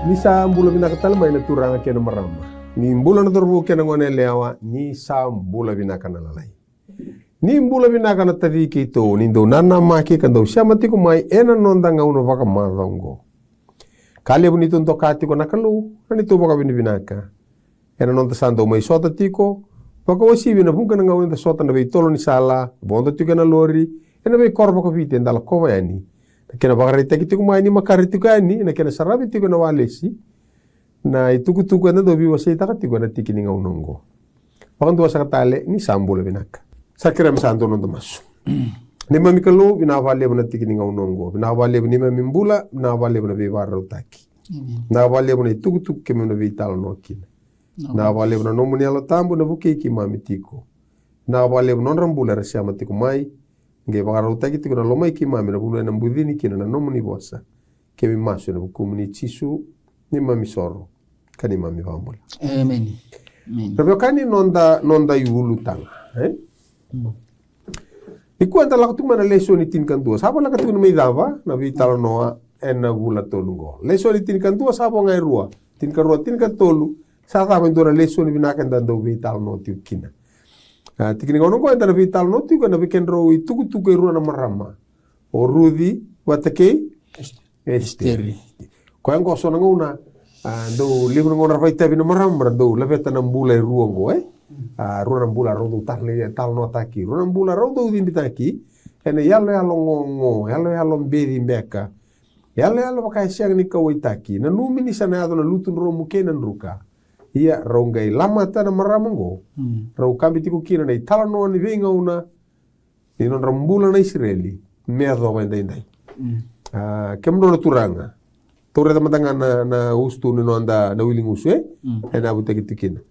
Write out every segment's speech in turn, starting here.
Ni sa mbula binakatal may naturanga kena marama. Ni mbula na turbo kena ngone lewa ni sa mbula binakana lalai. Ni mbula binakana tadi kito ni do nana maki kando siamati ko mai ena nondanga uno vaka madongo. Kali bunito ndo kati ko nakalu ani to baka binaka. Ena nonta sando mai sota tiko baka wasi bina bunga nga uno sota na tolo ni sala bondo tiko na lori ena be korba ko vite ndala ko yani. Kena bakarita kiti ko mai ni makariti ko ani na kena sarabi tiko na walesi. Na ituku-tuku na dobi wasa itakati ko na tiki ni nga unongo. Bakang tuwa sa katale ni sambula binaka. Sakira msanto nondo masu. Nima mikalo binawale na tiki ni nga unongo. Binawale nima mimbula binawale na bibara utaki. Binawale na ituku-tuku kemi na vitalo no kina. Binawale na nomuni alo tambo na bukeki mami tiko. Binawale na nonrambula rasyama tiko mai. Nge bakara utaki tiko na lomai ki mami na bulu na mbudini kina na nomuni bosa. Kemi masu na bukumuni chisu ni mami soro. Kani mami vambula. Amen. Tapi kani nonda yulu tanga. Iku anta lako tu mana leso ni tin kan tua. Sapa laka tu mai dava na vitalo noa ena gula tolungo. Leso ni tin kan tua sapa ngai rua. Tin kan rua tin kan tolu. Sata bentura leso ni binakan dan do vitalo no tiu kina. Tikini ngono ko enta na vitalo no tiu kana biken ro itu rua na marama. O Rudi watake esteri. Ko yang koso ngona do livro ngona rapaita bina maramra do leveta na mbula ruongo rua na mbula rodo tarle tal no taki rua na mbula rodo dindi taki ene yalo ngongo yalo mbedi mbeka yalo pakai siang ni kawai taki na numini sana ado na lutun romu kenan ruka iya rongai lama ta na maramongo rau kambi tiku kina na itala no ni venga una ni non rambula na Israeli meado ba indai kemno na turanga Tore tamatanga na ustu ni nonda na wiling usu ena buta kitikina.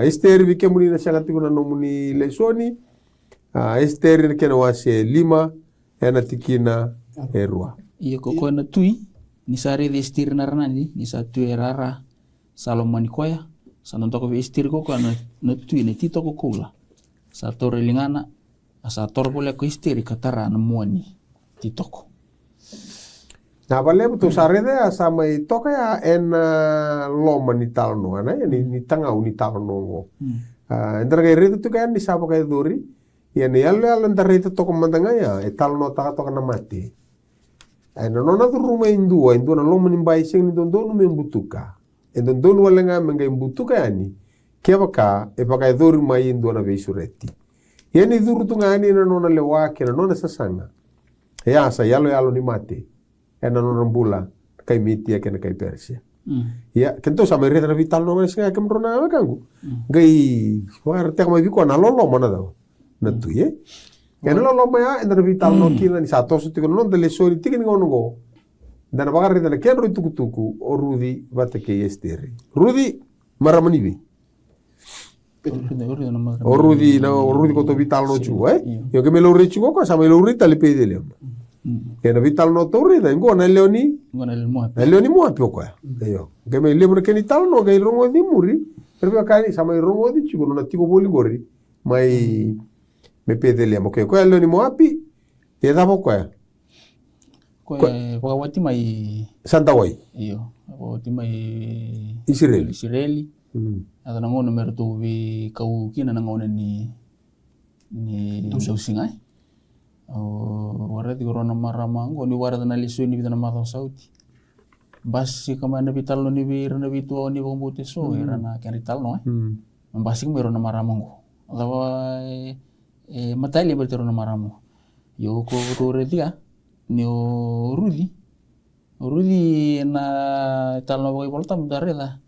Esther vike muni na shakati kuna nomuni lesoni. Esther ni kena wase lima ena tikina erua. Iya koko na tui ni sare de Esther na ranani ni sa tui rara Salomon koya sa nontoko ve Esther koko na tui ni tito kokula. Sa tore lingana sa torbole ko Esther katara na muani titoko. Na vale betul sarede sama itu kayak loma ni talno ana ni tanga uni talno entar kayak itu kan di sapa kayak duri ya ni yalo entar itu toko mantanga ya talno taka toka na mati nona tu rumah indua na loma ni bai sing ni dondo membutuka dondo walenga menga imbutuka yani kebaka pakai duri mai indua na beisureti ya ni duru tu ngani na nona lewake na nona sasanga ya sa yalo ni mati ena non bula kai mitia kena kai Persia. Ya, kento sama reta na vital no mas nga kemrona kangu. Gai war tek mai ko na lolo mana daw. Na tu ye. Kena lolo ma ena vital no kina ni sato su tiko non dele sori tikin ngono go. Dana bagar reta na kenro tuku o Rudi batake Esther. Rudi maramani bi. O Rudi ko to vital no chu Yo ke me lo richu ko sama lo rita le pedele. Kena vital no torre da ngona leoni mo apio kwa yo ke me lebro ke ni tal no ke rongo di muri pero ka ni sama rongo di chugo na tiko boli gori mai me pedele mo ke ko leoni mo api e da po kwa wati mai Santa Wai iyo wati mai Israeli ada na ngono merto vi kau kina na ngona ni sausingai warati corona marama ngo ni warata na lisu ni bitana matang sauti basi kamana bital no ni bir na bitu ni bombote so era na kerital no basi mero na marama ngo lawa matali bertero na marama yo ko retia ni Rudi na tal no boy volta mudarela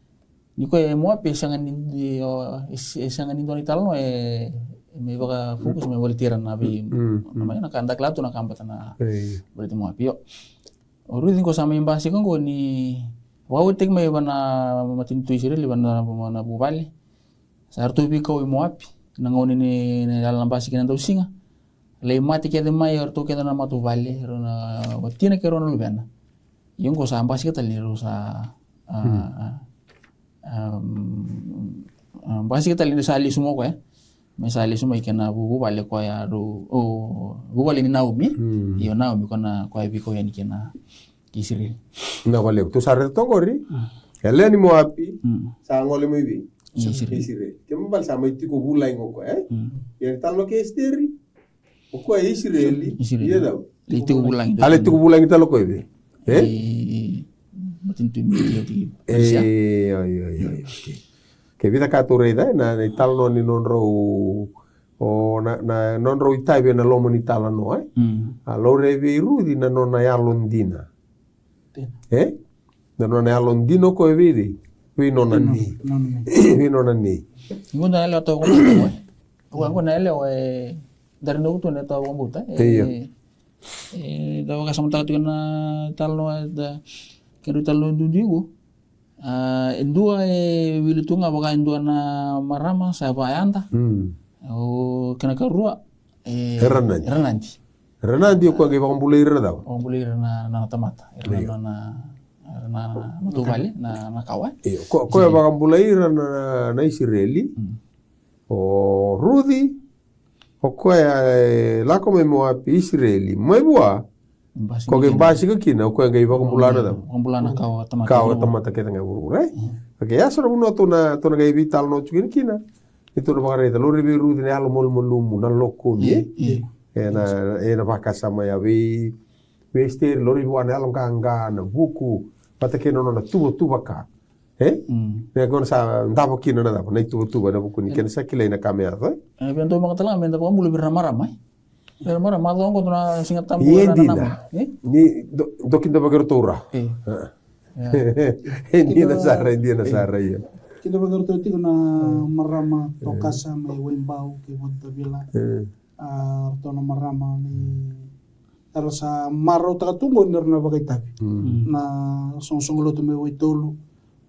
ni ko mo pesangan ni sangan ni tal no me baka fokus me voltiran nabi namanya nak andak latu nak kampat na berarti mo apio Rudi ko sama imbasi kan ko ni wawtek me bana matin tu Israel bana na bubali sa hartu bi ko mo api nangoni ni dalam basi kan tau singa le mati ke de mai hartu ke na matu vale rona watina ke rona lubana yung ko sa ambasi ka taliro sa basi ka taliro sa ali sumo ko Mesali suma ikena bubu bale kwa ya bubu bale ni Naomi iyo Naomi kona kwa biko yani kena Israel Na wale tu sare tongori. Ele ni Moapi. Sa ngole mo ibi. Israel. Kembal sama itu ko bulay ngoko Yang talo ke esteri. Ko Israeli. Iya daw. Itu ulang itu. Ale tu ko bulay talo ko ibi. Matintu media di. Ke vida katureda na italo ni nonro o na nonro itai na lomo ni tala no Allora rudi na nonna ya Londina. Na nonna ya Londino ko vedi. Vi non anni. Vi non anni. Ngunda ele to ko ko na ele dari no to na to ko buta. Dawa ka samta tu na talo da kero talo dudigo. Indua wilitunga baka indua na marama sa bayanta. O kana karua Renanti ko ngi bang bulay ra daw. O bulay na tamata. Na tubali na kawan. Ko ya bang bulay na Israeli. O Rudi o ko ya la come Moapi Israeli. Mai bua. Ko ge basi ko kina ko ngi bang bulana daw. Bulana tamata. Kawa tamata kita ngai buru, Oke ya sura buno to na ngai vital no kina. Itu na bakareta lo rebe Rudi ne alo mol molumu na lokko mi. Ena baka sama ya we ster lo rebe wan alo kanga na buku. Pata kena na tuba ka. Ne kon sa ndabo kina na dabo na tuba na buku ni ken sakile na kamera to. Bento makatala bento pa mulu birama-rama. Birama-rama lo ko na singat tambo na nama. Ni dokinda bagartora. Hindi na sara ya. Kita bagarto ti na marama to kasa may wembao ke wonta bila. To na marama ni era sa maro ta tungo na bagaytabi. Na song lo to may waitolo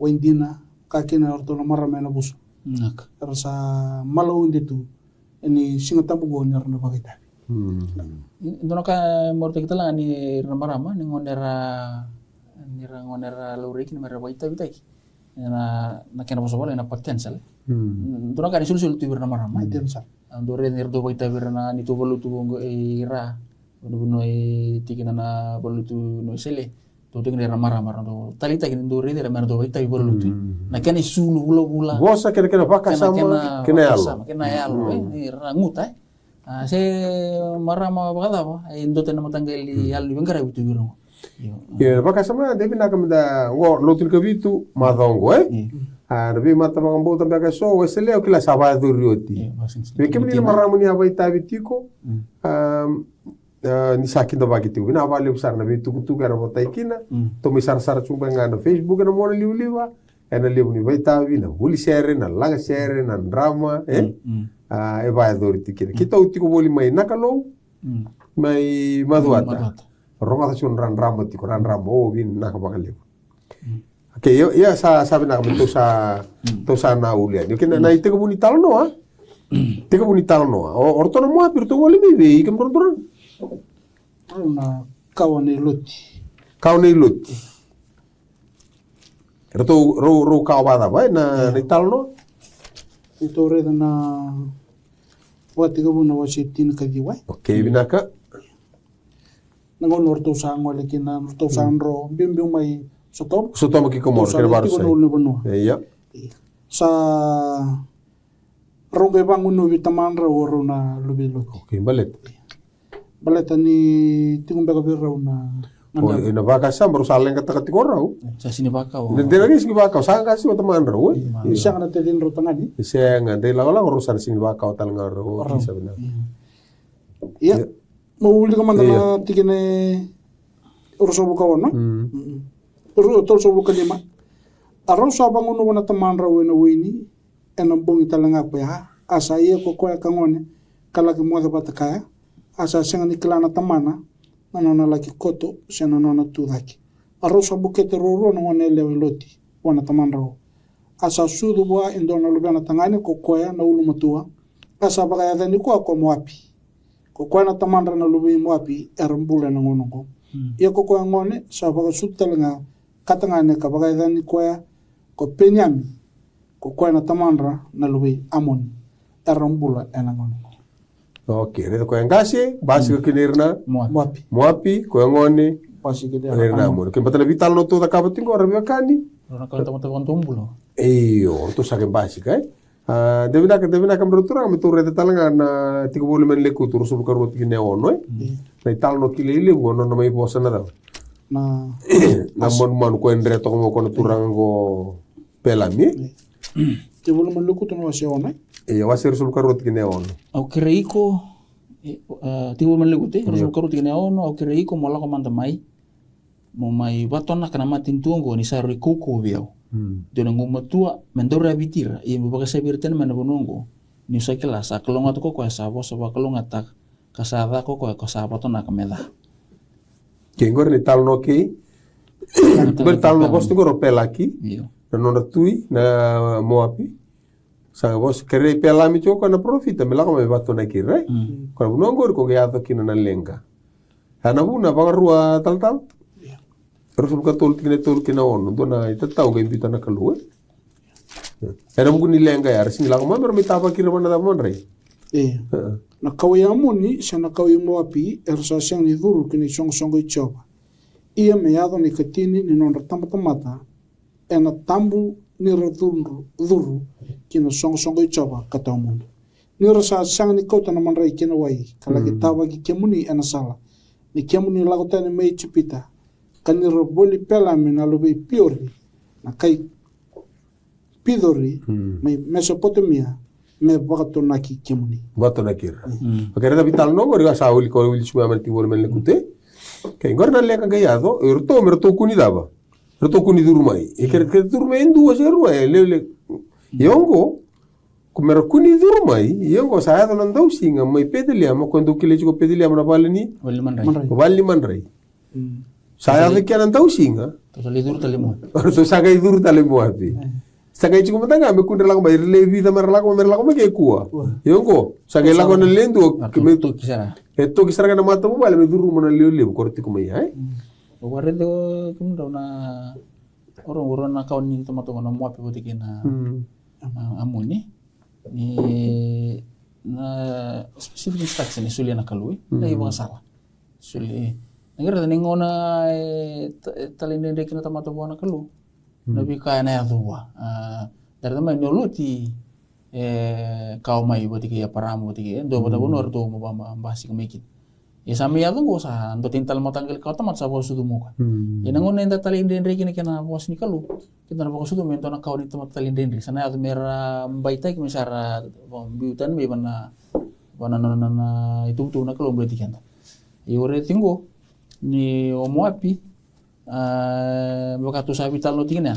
wendina kakina to na marama na buso. Era sa malo dito ini singatambo na bagaytabi. Dono ka morte kita lang ni marama ni ngonera lurek ni mara waitabi tai. Na kena boso wala na potential. Dono ka ni sul tu marama Potential. Andore nirdo waitabi na ni to bolu tu ngo ira. Ono tikina na bolu tu no sele. To tikina marama do talita kin do re dera merdo waitabi bolu tu. Na kena sulu hula. Bosa kena baka sama kena yalo. Ni ranguta. Se marama bagada ba indo tena matangali halu bengara bitu biro. Baka sama devi nakamda wo lotul kavitu madongo Nabi mata makambo tambe ka so wesele o kila sabaya durioti. Kemini maramu ni abai tabitiko ni sakinda bagiti na vale usar na bitu kutu gara botaikina to mi sar chumba ngana Facebook na mona liuliwa ena liu ni vai tabi na huli share na langa share na drama e vai doriti kina kita utiko boli mai nakalo mai maduata ronga ta chun ran ramo o bin nakabakaliu. Oke, ya sabi na kami to sa na ulian. Yung kina na ite kabuni talo no Ite kabuni talo no Orto na mo apir to wali bibi ikam koron. Na kawan ni luti. Kawan ni luti. Erto ro kawada ba na talo no. Ito re na wati kabuna wasitin kadiwai. Oke, binaka. Nangon orto sa ngole kina orto sa ro bim mai Sotom ki komor kena baru saya. Iya. Sa ronge bangun no vitaman ra oro na lubilo. Oke, balet. Balet ni tingum bega birra na. Oh, ina baka sa baru saleng kata kati korau. Sa sini baka. Nanti lagi sini baka, sa kasih teman ra we. Isa kana tedin ro tangani. Isa ngade la urusan sini baka tal ngaro bisa benar. Iya. Mau uli kamana tikene urusan buka wono. Tol so bukan lima. Arau so bangun wana teman rawe na wini enam bongi talanga pa ya. Asa iya ko koya kangone kala ke moda batakaya. Asa senga ni klana tamana nana laki koto sena nana tudaki. Arau so bukete roro na wana lewe loti wana teman rawe. Asa sudu bua indona lubana tangane ko koya na ulu matua. Asa bagaya dani ko ako moapi. Ko koya na teman rawe na lubi moapi erambula na ngono ko. Iya ko koya ngone sa baga sutalanga katangane kabagaidan ni koya ko penyami ko koya na tamanra na lubi amon erambula enangon. Oke, redo koya ngasi basi ko kinirna Moapi koya ngone pasi kita Air namun. Kaya bata na vital no to takabat tingo arabi kani. Ro na kau tumbulo. Iyo, to sa basic ay. Devina ka mrotura kami turre de talanga na tigo volumen le kuturu sub karot kine ono eh. Na ital no kilele wono na mai posa na daw. na Man ko endre to mo kono turang go pelami. te bolo man luku tono wasi ona Iyo wasir sub karot kine ono. Au kereiko tiwo man legute ro karo tigene ono au kereiko mola ko manta mai. Mo mai batona kana matin tuongo ni saru kuku biao. Dona ngoma tua mendora bitira i mo baka sabir ten mana bonongo. Ni sakela sa kelonga to ko sa bo so ba kelonga tak kasada ko sa batona kameda. Kengor ni tal no ki. Ber tal no posto go pelaki. Iyo. Na nona tui na moapi. Sa vos kere pelami choko na profita me lako me batona ki re. Ko bonongo ko ga to kina na lenga. Ana buna bagarua tal. Terus buka tol kina ono dona ita tau ga invita na kalu. Era mgu ni lenga ya resi lang mamar mi tapa kira mana da monre. na kawai amuni sa na kawai mo api sa siyang ni duru kini song i choba ia me yado ni katini ni non tamata na tambu ni duru kina song i choba kata mundo ni sa siyang ni kota na manrai kina wai kala tawa ki kemuni ena sala ni kemuni lago tani mei chupita kaniro boli pela me na lobe piori na kai pidori me Mesopotamia me bakato naki kemuni Bato na kira. Pakera da vital no gori sa uli ko uli chuma mati bol men lekute. Kay gor na leka gayado merto kuni daba. Merto kuni durmai. E ker durmai ndu waseru le yongo kumero kuni durmai yongo sa yado nan dau singa mai pedelia mo kondo kile chiko pedelia na balani wali manrai. Sa yado kyan dau singa. To sa lidur talimo. So sa gay dur talimo api. Sagay chico matanga me kundra lago mai levi da merlago me ke kuwa yongo sagay lago na lendo me to kisara. to kisara na mata mo bale me duru mo na leo korti ko mai ai Ware do kumdo na orang na kawan ni tomato na mo api boti kina amuni ni na specific instruction ni sulia na kalui na iba sala suli ngira da ningona talinde de kina tomato bona kalu nabi kaya na yaduwa dari tamai noloti kau mai boti kaya paramu boti kaya do bota bonor do mo basi kemikin ya sami yadu go sa ando tintal mo tanggal kau tamat sa bosu du muka ya nangon enda tali indendri kini kena bos ni kalu kita na bosu du mento na kau ni tamat tali indendri sana yadu mera baitai kami sara biutan be bana itu tu na kalu beti kanta yore tinggo ni omo api baka tu sabi talo tingna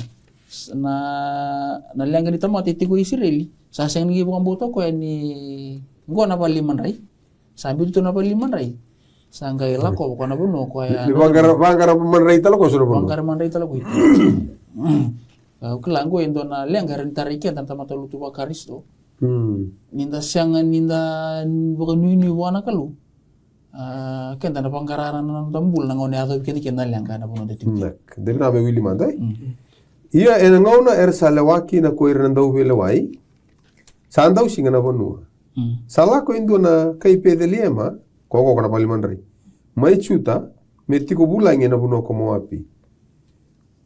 na lenga ni tamo titigo Israeli sa sang ni bukan boto ko ni ngo na paliman rai sabi tu na paliman rai sanggai lako ko na buno ko ya bangara man rai talo ko sura bono bangara man rai talo ko itu kelang go endo na lenga ren tarikia tanta mata lutu ba karisto ninda siang ninda bukan nuni wana kalu kenta na pangkararan ng tambul na ngone ato kini kenal yang kana puno detik. Deve na be wili mandai. Ia ena ngauna salawaki na ko irandau belawai. Sandau singa na bonua. Sala ko indu na kai pedeliema ko kana palimandri. Mai chuta metiko bulange na bono ko moapi.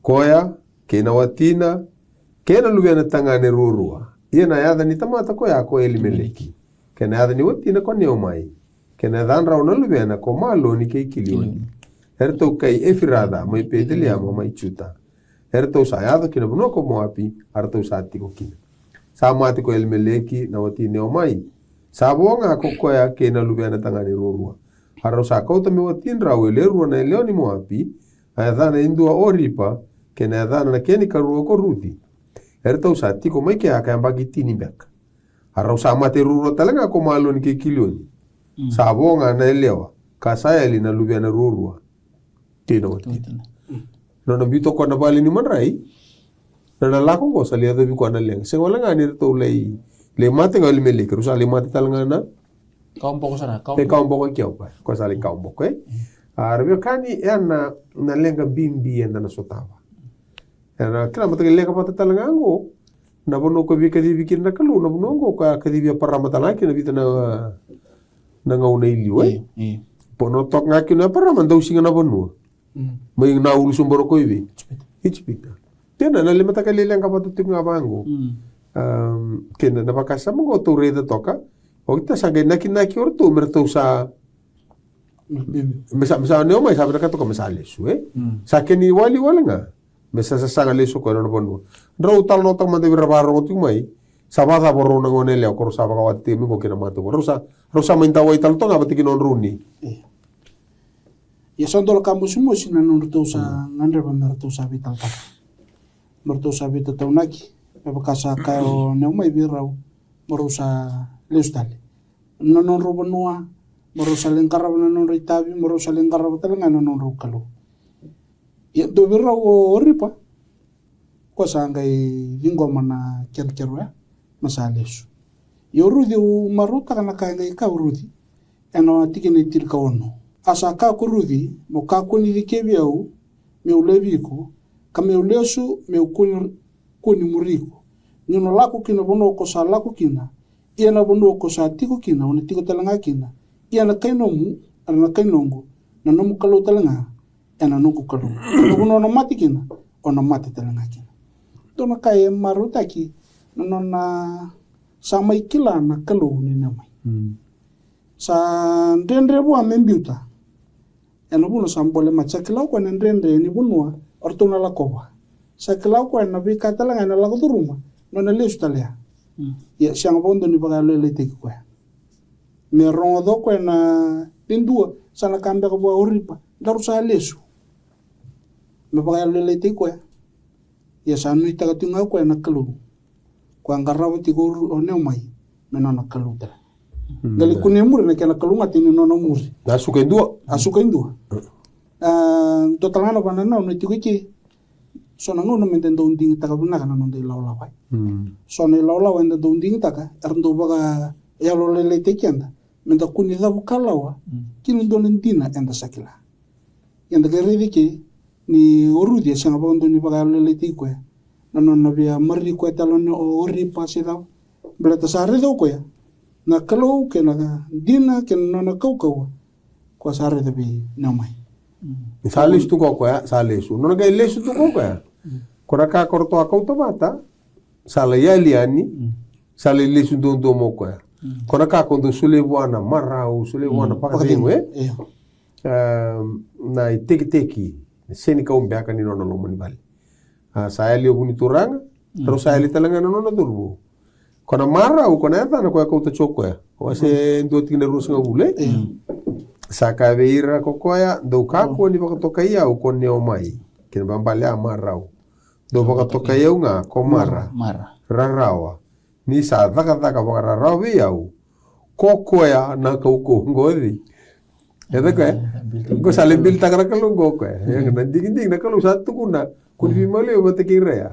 Koya kena watina kena lubiana tangane rurua. Ia na yada ni tamata ko ya ko elimeleki. Kena yada ni watina ko neomai. Kena dan rauna lubiana ko malo ni kay kilioni. Herto kay efirada may pedelia mo may chuta. Herto sayado kina buno ko moapi arto sati ko kina. Samati ko elmeleki na wati neomai. Sabonga ko koya kena lubiana tangani rorua. Haro sa ko tami watin rawe lerua na leoni moapi. Ayadana indua oripa kena ayadana na keni karua ko ruti. Herto sati ko may kaya kaya bagitini bek. Haro samati rurua talaga ko malo ni kay kilioni. Sabonga na elewa kasaya lina lubiana rurua tino wati no bito ko na bali ni manrai na lako ko salia do ko na leng se wala nga ni to le mate ngal meli kru sali mate talanga na kaumpo ko sara kaumpo ko kyo pa ko sali kaumpo ko arabio kani na lenga bimbi enda na sotawa na kila mate lenga pata talanga ngo na bono ko bi kadi bikin na kalu na bono ngo ka kadi bi paramata na kina bitana na ngauna iliwe pono tok ngaki na para mandau singa na bonu May naul sumboro ko ibi. Ichpita. Tena na lima takalilang kapatutik nga bango. Kena napakasa mo ko to reda toka. O kita sagay naki orto merto sa mesa neo mai sabi na kato ka mesales sa keni wali wala nga mesa sa sanga leso ko no bono draw tal no tang mande birabaro mo tumai sabata boro na ngonele ko sa bakawati mi ko kina mato rosa minta wai tal to nga batiki non runi ya sondol kamu semua sina nurto sa ngandre merto sa vital ta merto sa vital ta unaki bakasa kayo neo mai birau merusa lestale non robonua Marusaleng karab na non ritabi, marusaleng karab talaga na non rukalo. Ya dobira o ripa. Ko sangay linggo mana kerkero ya masales. Yo rudi o maruta kana kay ka rudi. Ano tikini tir ka ono. Asa ka ko rudi mo ka ko ni dikebiau me ulebiko ka me ulesu me kuni muriko. Nyono lako kina bono ko sa lako kina. Ia na bono ko sa tiko kina, ona tiko talanga kina. Ia na kainomu, ana na kainongo, na nomu kalau talanga, ana nongo kalau. Nomu na mati kina, ona mati talanga kina. Dona kaya maruta ki, na samai kila na kalau ni namai. Sa ndendre bua membiuta. Ana buno sambole macha kilau ko ndendre ni bunua, ortuna la koba. Sa kilau ko na bika talanga na la kuruma, no na leus talea. Ya siang bondo ni baga lele teki ko. Me rongo ko na tindua sana kamba ko bua uripa daru sa lesu me baga lele te ko ya sanu ita tinga ko na kalu ko angarawo ti ko one mai me na kalu ta gali kunemur na kana kalu ngati no no muri asuka indua total ngana bana no ti ko ki sona ngono me tendo unding ta ka buna kana no de laula pai sona laula wenda do unding ta ka erndo baga ya lo lele te kianda menda kuni da bukalawa kini donentina enda sakila yanda geredi ke ni orudi sanga bondo ni baga lele ti ko na bia mari ko talon o ori pasida bleta sare do ko ya na kalo ke na dina ke no na kau ko sare de bi na mai salis tu ko ya salisu no ga lesu tu ko ya koraka korto akau to bata sala yaliani sale lesu do mo ko ya kona ka kondo sule wana marau sule wana pakatingo na teki seni ka umbia kan ino no moni bali saya li obuni turanga terus saya li talanga no no turbo kona marau kona eta na ko ka uta choko ya o se ndo tingna rusa ngule saka veira kokoya do ka ko ni baka toka ia o konne o mai ken bambale marau do baka toka ia nga ko mara rarawa ni sa taka wakara rawi au koko ya na kauko ngori eta ko sale bil takara kalu ngoko ya na ding na kalu satu kuna kuni male o batakira ya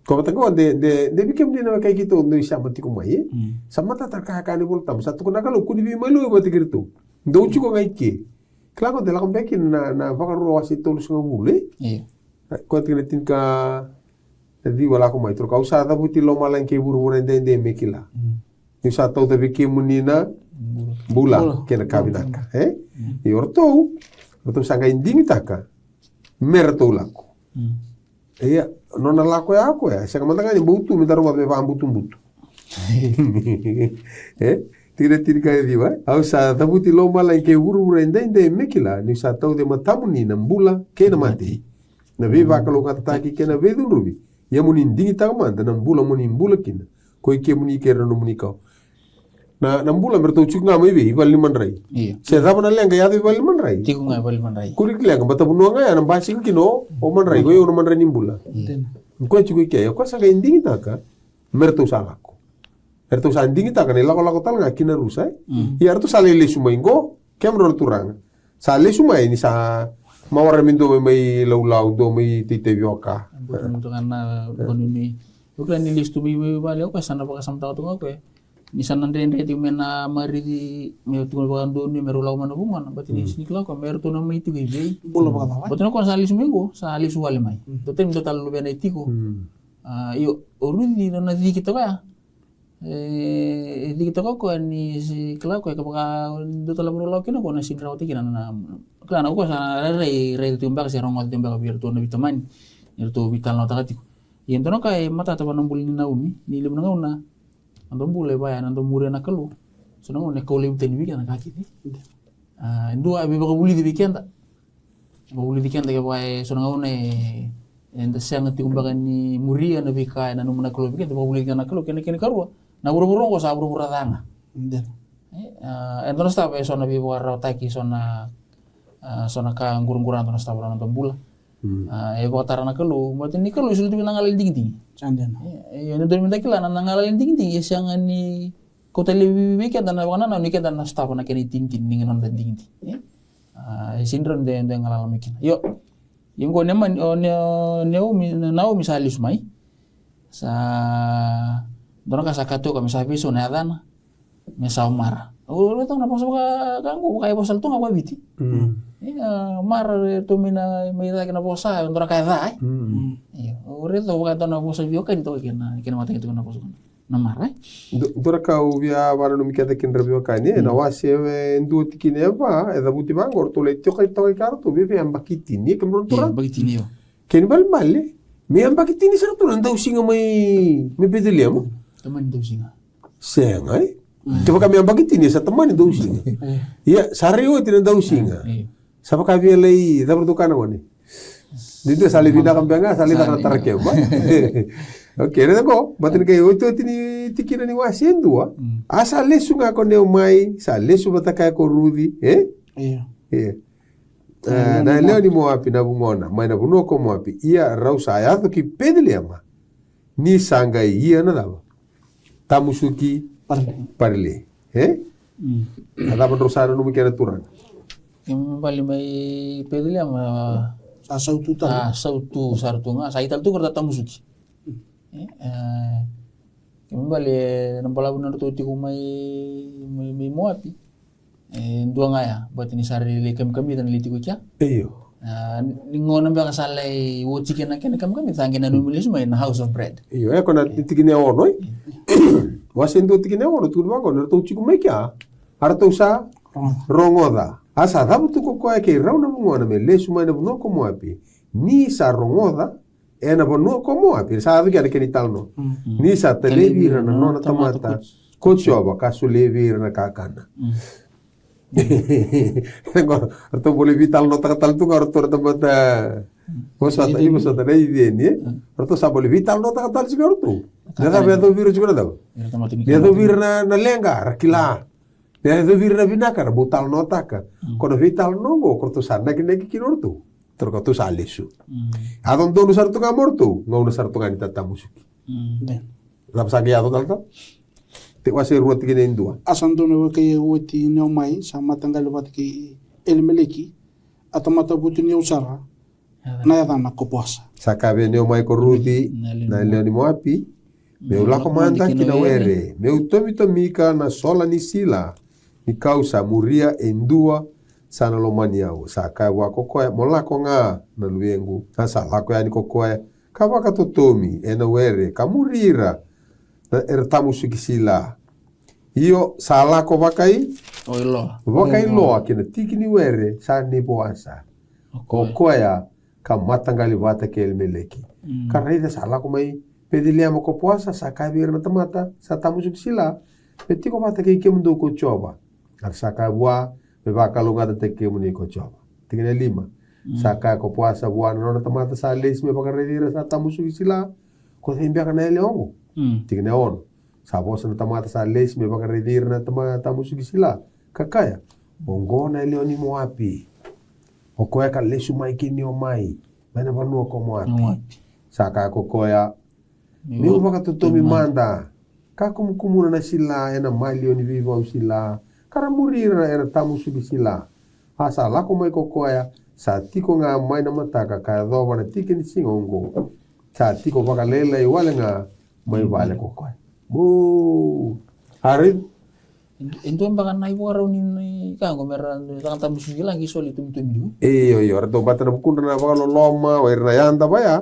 ko batako de bikem dina kai kito ndo samati ko mai samata takakani voltam satu kuna kalu kuni male o batakirto ndo chuko ngaike klako de la kombekin na vakaru wasi tolus ngule ko tingin ka di wala ko mai tro ka usada buti lo malan ke buru-buru ndende mekila ni sa tau de ke munina bula ke na kabinaka i orto sanga inding taka merto lako iya nona lako ya ako ya sanga mantanga ni butu mi daru ba butu tira ka di wa usada buti lo malan ke buru-buru ndende mekila ni sa tau de matamuni na bula ke na mati na viva kalau kata ki ke na vedu rubi ya muni ndingi tagmanda na mbula muni mbula kina ko ike muni kera no muni ka na mbula merto chuk nga mai be ibal liman rai se da bana lenga ya ibal liman rai tiku nga ibal liman rai kuri lenga bata bunwa nga ya na basi kino o man rai ko yo man rai nimbula ko chuk ike ya ko sanga ndingi taka merto salako merto sa ndingi taka ne lako tal nga kina rusa ya erto sale le sumaingo kemro turanga sale sumai ni sa mawara mindo mai laulau do mai tite bioka untuk karena ini bukan ni listu bibi bali aku sana pakai samta tu aku ni sana ndende ti mena mari di me tu bagan do ni meru lau mana bungan berarti di sini klau ko meru tu nama itu bibi bola baga betul ko sali seminggu sali suwali mai totem total lu bena itiku iyo urun di na di kita ya Di kita ko ni si kala ko kapag do tala mo lo kino ko na sin rawti kina na kala na ko sa re tumbak si rongol tumbak biar to na bitaman itu vital no takati yen to no kai mata ta banam bulin na umi ni lim na una andom bule ba ya andom mure na kalu so no ne ko lim ten wi kana kaki ni ndo abi ba buli di weekend ba buli di weekend ke ba so no ne enda sang ti kumbakan ni muria na bika na numna kalu weekend ba buli kana kalu kene karua na buru-buru ko sa buru-buru tanga entono sta pe so na bi wa rotaki so na ka ngurung-ngurang to sta bura andom bula tarana kalu berarti ni kalu sudah nangalal ding-ding Sandian. Yung doon minta kila nangalal ding-ding yang ni kota lebih weekend dan apa na ni kita na staff na kini tin-tin dengan nonton ding-ding sindrom de ngalal mikin yo yung ko naman neo misali sumai sa doon ka sa kato kami sa piso na adana may sa umara ulo tong napasok ka kanggo kaya posal to nga biti mar to mina may lagi na posa untuk kaya dai ore to ka to na posa bio kan to kina mata itu na posa na mar dora ka ubia wana no mikata kindra bio kani na wase ndu tikine ba eda buti bangor to le to kai to kartu bebe ambakiti ni kemron tura bagiti ni yo ken bal male me ambakiti ni sa to nda usinga may bedeliam teman do singa sengai Coba kami ambak ini sa teman itu usinga. Iya, sariyo tinanda usinga. Sapa kami lay dapat tukana wani. Dito sali bina kambanga sali na tarakya ba. Oke, reda ko, batin kayo ito tini tikina ni wasin dua. Asa lesu nga ko neo mai, sa lesu bataka ko Rudy, Iya. Na leo ni moapi na bumona, mai na buno ko moapi. Iya rausa ayato ki pedele ama. Ni sanga iya na dawa. Tamusuki Parle, ada penerusan nu mikir aturan. Yang paling baik peduli ama sautu sartunga saital tu kerja tamu suci. Kembali nampala benar tu tiku mai muapi. Dua ngaya buat ini sari lekam kami dan litiku cia. Iyo. Ningon nambah kasalai wochikin akan kami tangkin anu milis main House of Bread. Iyo, kena tikin ya ono. Wasin tu tikine ono tu ba kono tu chiku mekia arto sa rongoda asa dabu tu ko ke rauna mungona me lesu mai na no ko moapi ni sa rongoda ena bono ko moapi sa adu ke ni talno ni sa televira na nona tamata ko choba kasu levira na kakana arto boleh vital no tal tu arto tamata Mosata ibu sota na ideni arto sa boleh vital no tal siguro tu Nada beto viru juga daw. Dia tu vir na lenga rakila. Dia tu vir na binakar butal nota ka. Kono vital nongo korto sana kine kinortu. Terkotu salisu. Adon donu sartu ka mortu, ngau sartu kan tatamusuki. Lap sagi ato talta. Te wase ruot kine indua. Asan dono ke woti no mai sama tanggal bat ki elmeleki atau mata butu ni usara. Na ya na ko puasa. Sakabe ne mai ko Rudy na leoni moapi. Meu lako manda kina were, meu tomito mika na sola ni sila, ni kausa muria endua sana lomaniau, sa kai wa kokoe, molako nga na luengu, na sa lako ya ni kokoe, kawaka totomi, ena were, kamurira, na ertamu sukisila. Iyo sa lako wakai, wakai loa kina tiki ni were, sa ni poasa. Kokoe ya, kamatangali wata ke elmeleki. Karena itu sa lako mai, Pedilia mo ko puasa sa kabir na tamata sa tamusuk sila. Peti ko mata kay kemundo ko choba. Ar sa kabwa me bakalunga te kemuni ko choba. Tingene 5. Sa ka ko puasa buwan na tamata sa les me bakaredira sa tamusuk sila. Ko himbia kana leongo. Tingene on. Sa bosa na tamata sa les me bakaredira na tamusuk sila. Kakaya. Bongo na leoni mo api. O ko ka lesu mai kini o mai. Mana banu ko mo api. Sa ka ko koya Meu wakatutomi manda, kakumkumuna na sila, ena malio ni viva sila, karamurira era tamu subi sila. Asa lako mai kokoya, sa tiko nga mai na mataka kaya doba na tiki ni singongo. Sa tiko wakalela iwale nga mai wale kokoya. Bu, harid. Ento ang baka na ibu araw ni kango meron takang tamu subi lagi soli tum-tum. Iyo, arto bata na bukunda na wakalo loma, wair na yanda ba ya?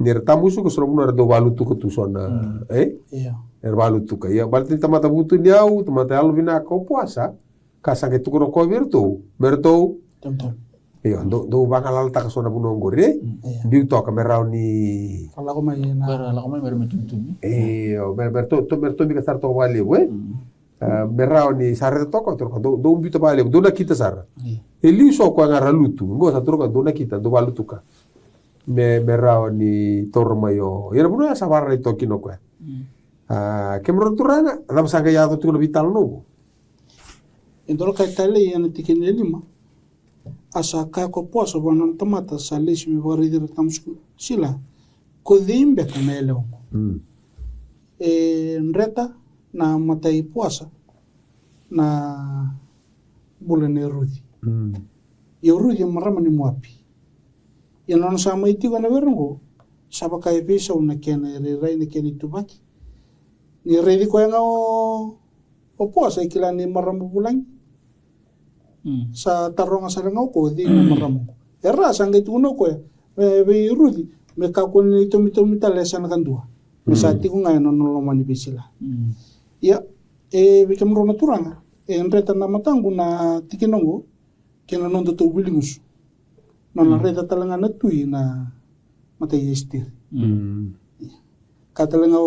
Ner tamusu ko sura bunar do balu tu tu sona Iya. er balu tu ka ya balti tamata butu niau tamata alu vina ko puasa ka sange tu ko merto Betul. iyo do bangalal ta ka sona bunongore Iya. biu to ka merau ni Kalau aku main Kaya ako may meron tum-tum. iyo berto bi ka sar to wali we merau ni sare to ko do biu to bali do na kita sar e liu so ko ngara lutu ngo sa ka do na kita do balu tu ka merau ni tormayo yana buno ya sabarra to kino ko que menurut turanga ada sanga ya tu no vital no Então, o que está ali, ele tem que ir ali, asa ka ko poso bonon tomata sa lis mi bori dir tamsku sila ko dimbe ka melo nreta na matai puasa na bulane rudi yo rudi marama ni muapi ya non sa mai tigo na verungo saba ka episa una kena re ni keni tubaki ni redi ko nga o puasa ikila ni marama bulan sa taronga sa nga ko di na marama era sang itu no ko be rudi me ka ko ni to mita lesan kan dua me sa tigo nga no lo mani bisila ya bikam ro naturanga reta na matangu na tikinongo kena non to bilingus na reta talanga na tui na matay estir katalanga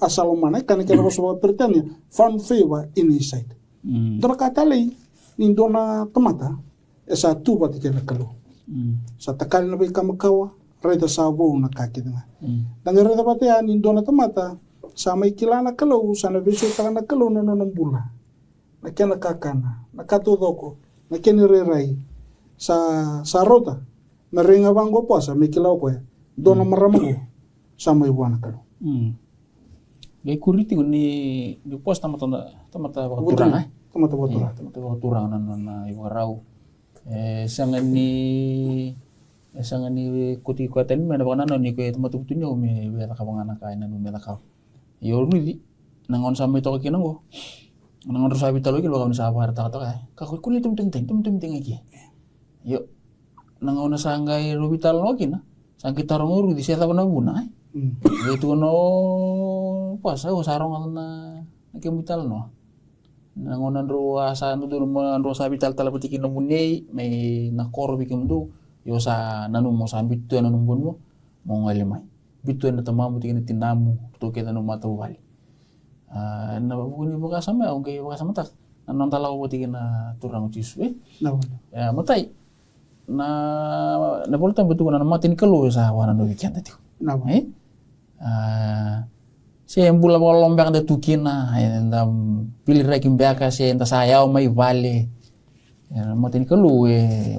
asal mana kan kena so pertanya found favor in his sight dora katalay nindona tomata esa tuba tikena kalo sa takal na bay kamakawa reta sabo na kakidanga dan reta patea nindona tomata sa may kilala kalo sa nabiso takana kalo no bula na kena kakana na katodoko na kena rerai sa rota na ringa bango pa sa may kilaw ko dona maramago sa may buwan kalo gay kuriti ko ni pos tamata bakaturang tamata baturang tamata bakaturang na iwarau sangan ni kuti ko tan me na baka ni ko tamata butunyo me bela ka bangana kay na numela ka yo rudi nangon sa may to kinango nangon ro sabi talo ki baka ni sa harta ka kulit tum iki yo nangon na sanggay rubital no kina sang kita rongo rudi siya na buna itu no puasa o sarong na nakimutal no nangonan ro asa no do ro sabi tal putikin no munei may nakoro bikim do yo sa nanu mo sambit to nanu bunmo mo ngalimay bitu na tamamu tikin tinamu to kita no matawali na buguni buka sama o kay buka sama tak nanon talaw putikin na turang jisu ya matay na bolta betul na matin kalo sa wana no weekend tadi si embula bola lombang da tukina enda pilih rekim baka si enta saya mai vale matin kalo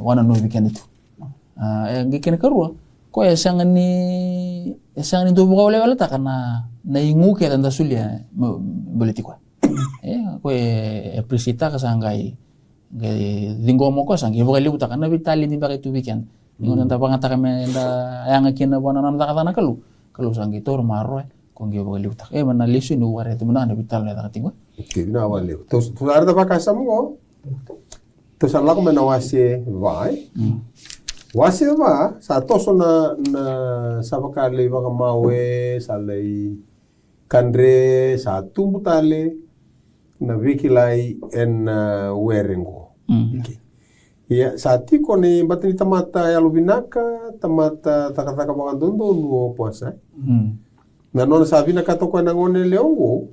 wana no weekend itu ngikin karua ko sangan ni do bola wala ta kana na ingu ke tanda sulia boleh ko presita ka sangai dingomo ko sang ibo kali utak na vitali ni bakit weekend ngon ta pangata kami nda yang kina bona nan ta kana kalu sang gitor maro kung ibo kali utak mana lisu ni ware tu mana vital na ta tingo na wale to arda bakasa mo to sala ko mena wase vai wase va sa toso na sabakale baka mawe salai kandre sa tumbutale na vikilai en werengo. Ya saati ko ni batini tamata ya lubinaka tamata takataka makandondo nuo puasa. Na non sabi na katoko na ngone leongo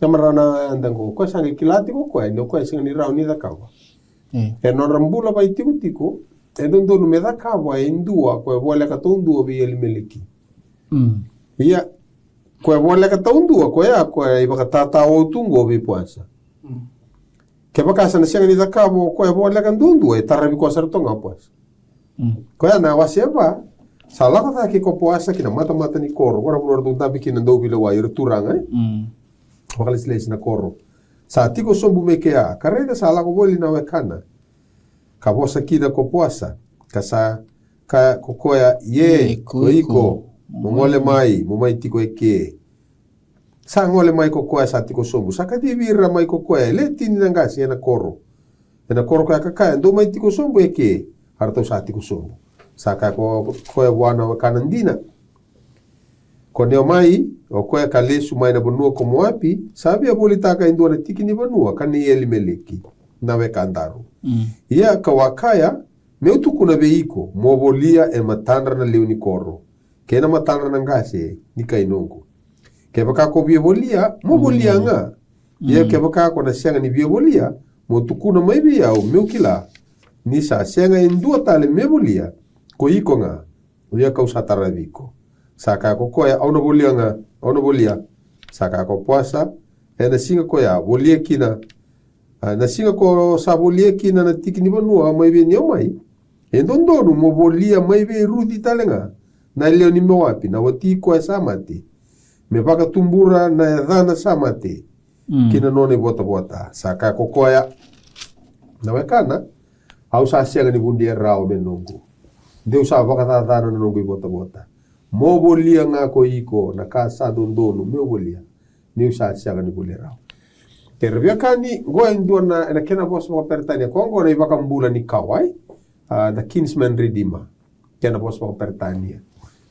tamarana andango ko sangi kilati ko no ko singa ni rauni da kawa. Non rambula ba itiko edondo no me da kawa indua ko bola ka tondo bi elimeliki. Ya ko bola ka tondo ko ya ko iba ka tata o tungo bi puasa. Ke baka sana siang ni zakabo ko bola ka dundu tarabi ko sartonga puasa. Ko ya na wasiaba sala ka ki ko puasa kina mata ni koro ora bulor do tabi kina do bila wa turanga wakalis les na koro. Sa tiko sombu mekea kareda sala ko boli na wekana. Ka bosa kida ko puasa kasa ka kokoya ye ko mongole mai tiko eke sa ngole mai kokoya sa tiko sombu sa kati vira mai kokoya le tini nangasi ena koro ka kaka ndo mai tiko sombu eke harto sa tiko sombu sa ka ko koya wana kanandina Ko neo mai, o koe ka lesu mai na vanua ko moapi, sabi a boli taka indua na tiki ni vanua, ka ni Elimeleki, na we kandaru. Ia ka wakaya, meu tuku na veiko, mo volia e matandra na leo ni koro. Kena matandra na ngase, ni kainongo. Ke baka ko via volia, mo volia nga. Ia ke baka ko na sianga ni via volia, mo tuku na mai via o meu kila. Ni sa sianga indua tale me volia, ko iko nga, ia ka usatara viko. Saka ko koya au na volia nga, au na volia. Saka ko puasa, e na singa koya, volia kina. Na singa ko sa volia kina na tiki ni vanua, mai via niyo mai. E ndondonu mo volia mai via rudi tale nga. Na leo ni mewapi, na wati koe samate. Me baka tumbura na dhana samate. Kina none bota. Saka ko koya, na wekana, au sa sianga ni bundia rao menongo. Deu sa baka dhana na nongo i bota. Mo volia nga ko iko na kasa dondonu me volia ni usa sianga ni bulia rao. Tervia kani goa indua na kena boss mo pertania kongo na ibaka mbula ni kawai the kinsman redeemer kena boss mo pertania.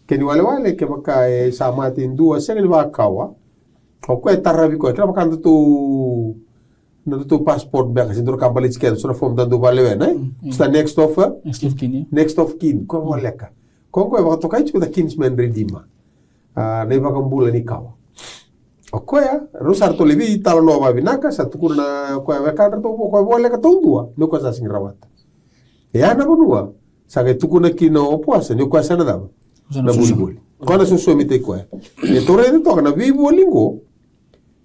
Keni wale ke baka sa mati indua sianga ni baka kawa. O ko taravi ko kena baka ndu passport baka sindur kambali skeda sura form dandu vale na. Sta next of kin ko waleka. Kongo e wakatokai chuku the kinsman redeemer. Na ibaka mbula ni kawa. O koea, rosar to levi talo no va vinaka sa tukuna koea wekadra to ko vole ka tondua no ko sa singrawata. E ana bonua sa ke tukuna kino opoasa ni ko sana dava. Na bulibuli. Kona so so mite koea. E tore ni to na vi bolingo.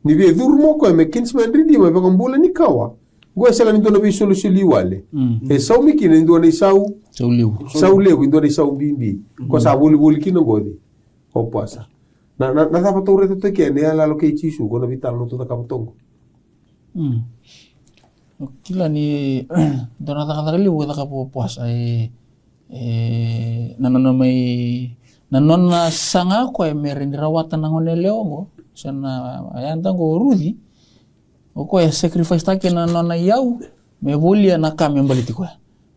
Ni vi durmo ko me kinsman redeemer va mbula ni kawa. Go sala ni to na vi solusili wale. E sau miki ni ndo ni sau leu ndo ni sau bimbi. Ko sa bulibuli kino godi. Opoasa. Na dapat tahu itu tu kian dia lalu ke cisu, kau nabi tahu tu tak kaputung. Kila ni dona tak kali buat tak kapu puas nanona sanga ko merin rawatan ngone leongo sana ayanta go rudi o ko sacrifice ta kena nona yau me volia na kam mbali ko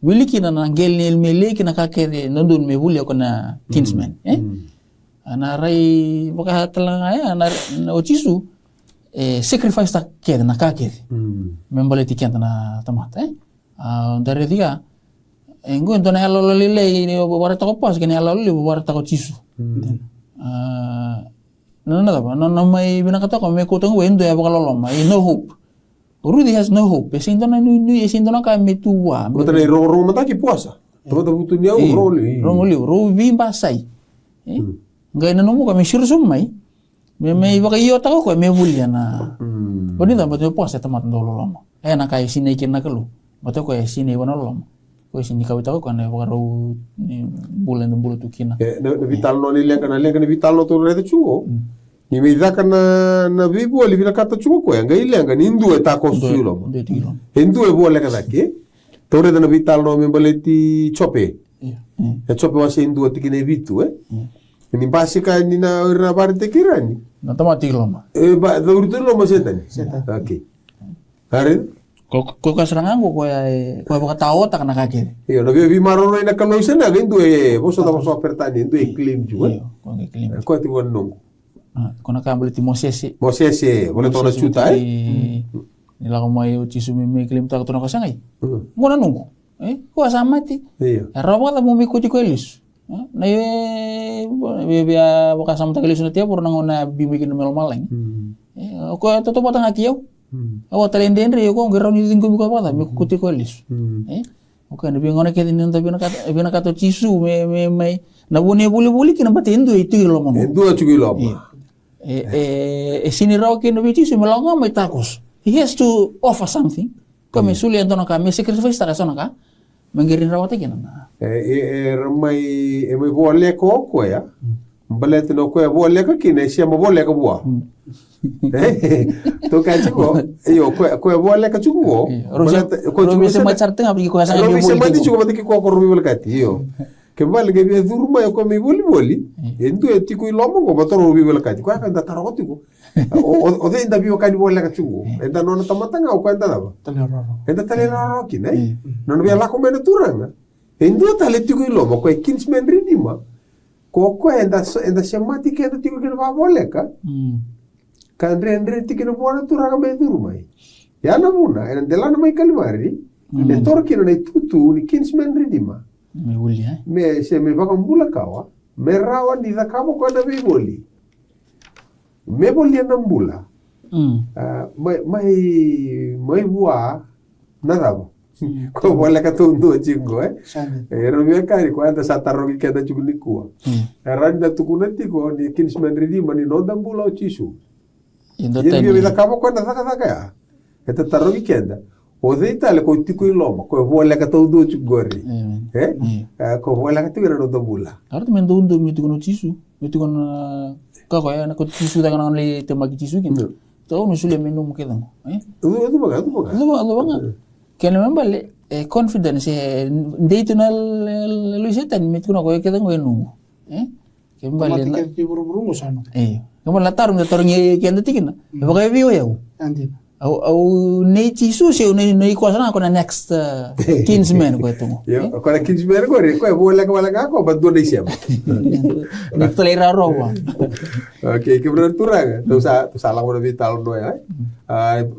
wili kina na ngel nel mele kina ka ke nondun me volia ko na kinsman anarai baka talanga ya na ochisu sacrifice ta kede na ka kede membale tikenta na tamata dari dia engo ndona alo lele ni warta ko pas kene alo lele warta ko chisu no mai binakata ko me ko tango endo ya baka loloma no hope Rudy has no hope sindona nu sindona ka metua betul ni ro mata ki puasa to butu ni ro vimba sai ngai na nomu kami sursum mai me baka iyo ta ko me bulia na bonita betul puasa temat dolo lama na kai sine kina kelu betul ko sine wana lama ko sine ka bitaw ko na baka ro bulan tu kina na vital no ni lenga ni vital no to rede chungo ni me daka na vibo li vina kata chungo ko ngai lenga ni ndu eta ko sulo ndu e bola ka dake to rede na vital no me baleti chope chope wa se ndu tikine vitu Ini basika ni na parte kirani. Na tamati loma. Ba urut loma setani. Oke. Hari ko kasrangan ko baka tao tak na kake. Iyo na vi maroro ina kalo isena gindu boso da boso pertani indu claim juga. Iyo, ko claim. Ko ti wonong. Ko na kambali ti Moses. Boleh tona chuta Nila ko mai uchisu me claim ta to na kasangai. Ngona nunggu. Ko asamati. Iyo. Rawa la mo mi ko ti ko elis. Na bia baka sama takili sunat ya purna ngona bibikin mel maleng ko toto patang akiyo awa talendendre ko ngero ni tingko buka pata mi kuti ko lis ko na bi ngona ke tin tabi na kato chisu me na bune buli kina batendu itu lo mamo endu chu lo sini raw ke no bi chisu melonga mai takos he has to offer something ko me suli antona ka me sacrifice ta sona ka mengirin rawat kina na mai bolle ko ya balet no ko bolle ka kine sia mo bolle ka bua to ka chiko yo ko bolle ka chugo ko chugo se machar tenga bi ko asa bi se mati chugo mati ko ro bi ka ti yo ke bal ge bi durma ko mi boli endu eti ko lomo ko batoro bi ka ti ko ka da taroti ko o de inda bi ka ni bolle ka chugo enda no tamatanga o ko enda da enda talero kine no bi la ko mena turanga Endu taleti ko lomo ko kinsman redeemer Koko enda semati kena tiko kena babole ka. Kandre tiko na buana tu raga me duru mai. Ya na muna ena delana mai kalimari. Ne torkina na tutu ni kinsman ridima. Me ulia. Me se me baka mbula kawa. Me rawa ni da kamo kwa na me boli. Me boli na mbula. Mai bua nadabo. Ko wala ka tundo chingo Ero me kari ko anda sataro ki kada chukuni kuwa. Randa tukunati ko ni kinsman ridima ni no dambula o chisu. Yebi vida kamo ko na saka ya. Eta taro ki kenda. O de itale ko tiku iloma ko wala ka tundo chugori. Ko wala ka tuira no dambula. Arto men dundo mi tukuno chisu. Mi tukuno ka ko ya na ko chisu da kana le temaki chisu kin. To no sule menu mo kedango. Itu baga. Kena membalik confidence date na luisetan mit kuno ko kita ngoy nungu kembali na ti buru-buru sana kamu latarung kenda tikin bagai view ya andi au nei chisu se nei kuasa na ko na next kinsman ko itu yo ko na kinsman ko re ko wala ka ba do nei siam ni tolera rowa okay kebran turang tu salah mo vital no ya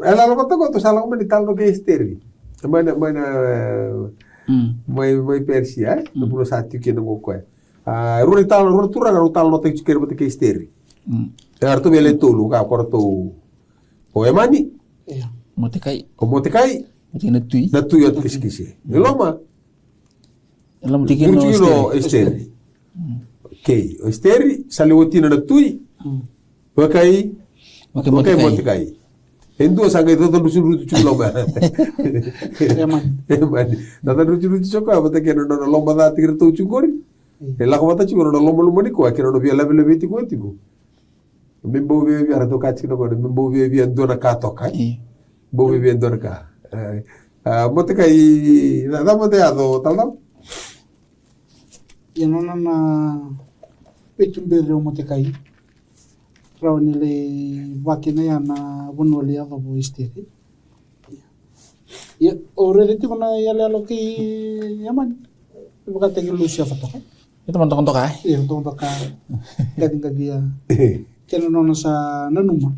ela lo ko tu salah mo vital no ke esteri mana mai Persia no pulo satu que não coe ruri turang no te quero botar que esteri arto bele tulu ka korto o emani motekai na tui at kiskisi eloma tikin no esteri okay o esteri saliwotina na tui wakai motekai Endo sangai todo lucu lomba. Nada lucu choco, abata que no lomba da tigre to chugori. Ela ko bata chugoro no lomba ni ko akira no via level tiku. Mimbo vi arato kachi no ko mimbo vi andona ka toka. Bo vi andona ka. Mote kai nada mote ado tal. Yang na petumbe ro mote kai. Raunile vakina yana bunoli ava bo istiri. Ya already ti mana ya lalo ki yaman. Buka tegi lucia fatoka. Itu mantok ka? Iya, mantok ka. Gading gagia. Kena nona sa nanuma.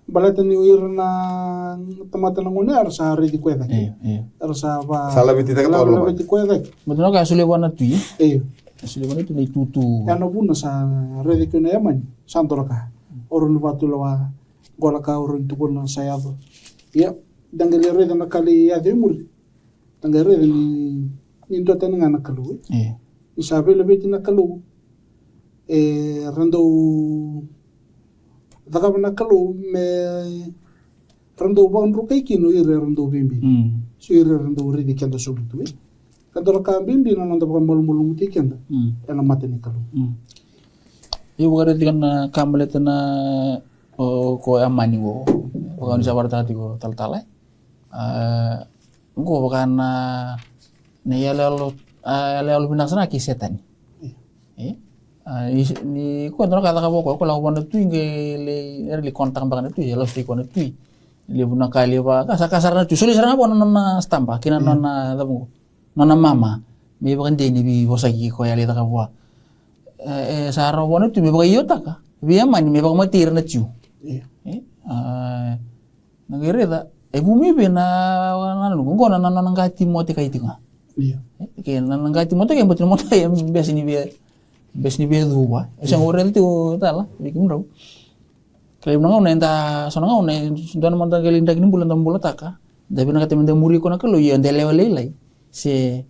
Balatan ni uir na tamata ngone arsa ready kweda. Iya. Arsa ba. Sala biti tak tolo. Sala biti kweda. Betul ka sulewana tu. Iya. Sulewana tu ni tutu. Ya no buna sa ready kena yaman. Santoro ka. Orang batu lawa gola ka orang tu pun saya tu ya danggali reda na kali ya de mur danggali reda ni indo tan ngana kalu isabe lebih tina kalu rando daga na kalu me rando bang rukai kino ire rando bimbi so ire rando redi kenda sobutu kando ka bimbi na nanda bang mulu muti kenda ena mate ni kalu Ibu kada tikan kamlet na ko amani wo bukan bisa warta hati ko tal-tal ko bukan ne yalo binaksana ki setan ni ko ndro kata ka ko la wona tu ngele erli kontak bangan tu ya lo sti ko na tu le buna kali ba kasar na tu suli sarang apa nona stampa kina nona tamu nona mama me bukan deni bi bosagi ko ya le ta ka wa saro wona tu me baga yota ka via mani me baga matir na chu nagere da bumi be na lu ngona na ngati mote kai tinga ke na ngati mote ke betul mote ya besni be duwa sang orel tu tala bikin ro kale nang nenta sonang ne don monta gelinda gini bulan tam bulan taka dabi na kate menda muri ko na kalo ya ndele lelai se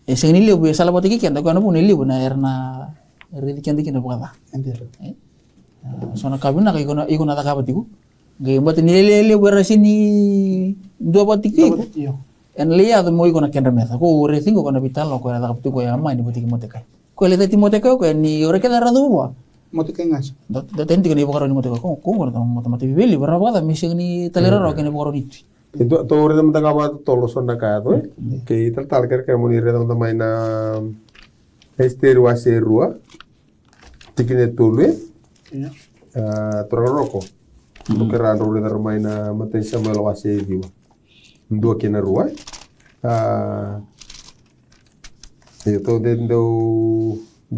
ni liu be sala mote ki kenda ko na bu ne liu na erna redi kendi kena buka sona kabina ka ikona ta kabatiku ge mbati ni lele wera sini dua batiki en liya to mo ikona kenda meta ko re singo kona vital ko ta kabatiku ya mai ni botiki motekai ko le tati motekai ko ni ore keda radu wa motekai ngas da tenti kena ibokaro ni motekai ko ko ta mata beli berapa kata misi ni talera ro kena ibokaro ni itu to ore tam ta kama tolo sonna ka to ke tal ker ke mo ni re tam mai na esteru aserua tikine tulu tororoko tukeran rule dar maina maten samuel wase diwa ndo kena rua itu de